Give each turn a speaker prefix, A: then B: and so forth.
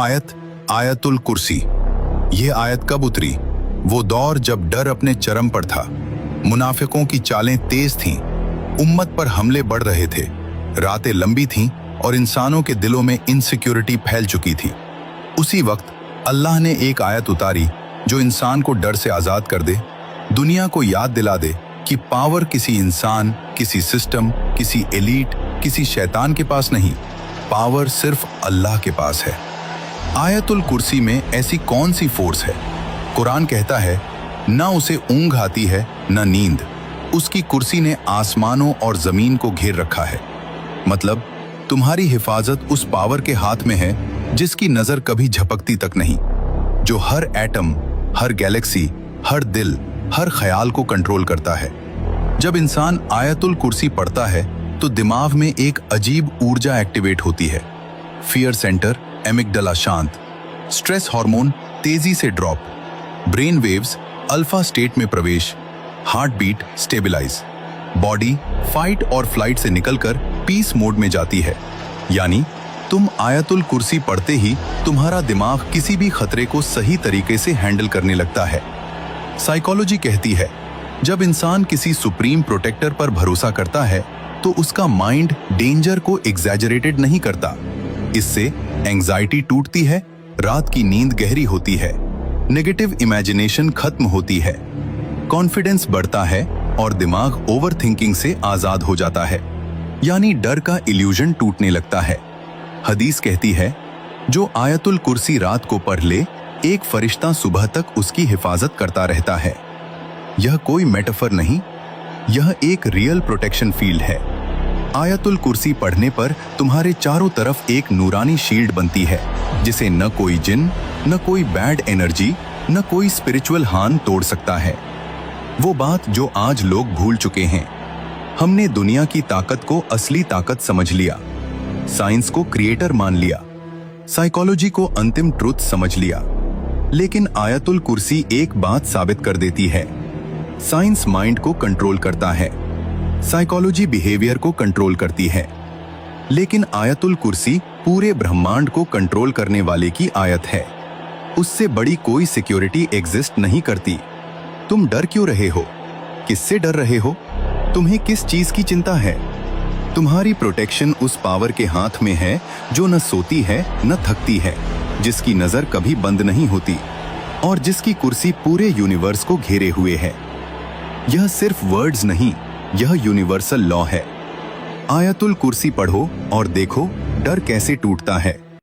A: आयत आयतुल कुर्सी। ये आयत कब उतरी? वो दौर जब डर अपने चरम पर था, मुनाफिकों की चालें तेज थीं, उम्मत पर हमले बढ़ रहे थे, रातें लंबी थीं और इंसानों के दिलों में इनसिक्योरिटी फैल चुकी थी। उसी वक्त अल्लाह ने एक आयत उतारी जो इंसान को डर से आजाद कर दे, दुनिया को याद दिला दे कि पावर किसी इंसान, किसी सिस्टम, किसी एलीट, किसी शैतान के पास नहीं, पावर सिर्फ अल्लाह के पास है। आयतुल कुर्सी में ऐसी कौन सी फोर्स है? कुरान कहता है, ना उसे ऊंघ आती है ना नींद, उसकी कुर्सी ने आसमानों और जमीन को घेर रखा है। मतलब तुम्हारी हिफाजत उस पावर के हाथ में है जिसकी नजर कभी झपकती तक नहीं, जो हर एटम, हर गैलेक्सी, हर दिल, हर ख्याल को कंट्रोल करता है। जब इंसान आयतुल कुर्सी पढ़ता है तो दिमाग में एक अजीब ऊर्जा एक्टिवेट होती है। फियर सेंटर, एमिगडाला शांत, स्ट्रेस हार्मोन तेजी से drop, brain waves alpha state में प्रवेश, heart beat stabilise, body fight और फ्लाइट से निकलकर पीस मोड में जाती है। यानी तुम आयतुल कुर्सी पढ़ते ही तुम्हारा दिमाग किसी भी खतरे को सही तरीके से हैंडल करने लगता है। साइकोलॉजी कहती है, जब इंसान किसी सुप्रीम प्रोटेक्टर पर भरोसा करता है तो उसका माइंड डेंजर को एग्जैजरेटेड नहीं करता। इससे एंजाइटी टूटती है, रात की नींद गहरी होती है, नेगेटिव इमेजिनेशन खत्म होती है, कॉन्फिडेंस बढ़ता है और दिमाग ओवरथिंकिंग से आजाद हो जाता है। यानी डर का इल्यूजन टूटने लगता है। हदीस कहती है, जो आयतुल कुर्सी रात को पढ़ ले, एक फरिश्ता सुबह तक उसकी हिफाजत करता रहता है। यह कोई मेटाफर नहीं, यह एक रियल प्रोटेक्शन फील्ड है। आयतुल कुर्सी पढ़ने पर तुम्हारे चारों तरफ एक नूरानी शील्ड बनती है, जिसे न कोई जिन, न कोई बैड एनर्जी, न कोई स्पिरिचुअल हार्म तोड़ सकता है। वो बात जो आज लोग भूल चुके हैं। हमने दुनिया की ताकत को असली ताकत समझ लिया, साइंस को क्रिएटर मान लिया, साइकोलॉजी को अंतिम ट्रुथ समझ लिया। लेकिन आयतुल कुर्सी एक बात साबित कर देती है, साइंस माइंड को कंट्रोल करता है, साइकोलॉजी बिहेवियर को कंट्रोल करती है, लेकिन आयतुल कुर्सी पूरे ब्रह्मांड को कंट्रोल करने वाले की आयत है। उससे बड़ी कोई सिक्योरिटी एग्जिस्ट नहीं करती। तुम डर क्यों रहे हो? किससे डर रहे हो? तुम्हें किस चीज की चिंता है? तुम्हारी प्रोटेक्शन उस पावर के हाथ में है जो न सोती है न थकती है, जिसकी नजर कभी बंद नहीं होती और जिसकी कुर्सी पूरे यूनिवर्स को घेरे हुए है। यह सिर्फ वर्ड्स नहीं, यह यूनिवर्सल लॉ है। आयतुल कुर्सी पढ़ो और देखो डर कैसे टूटता है।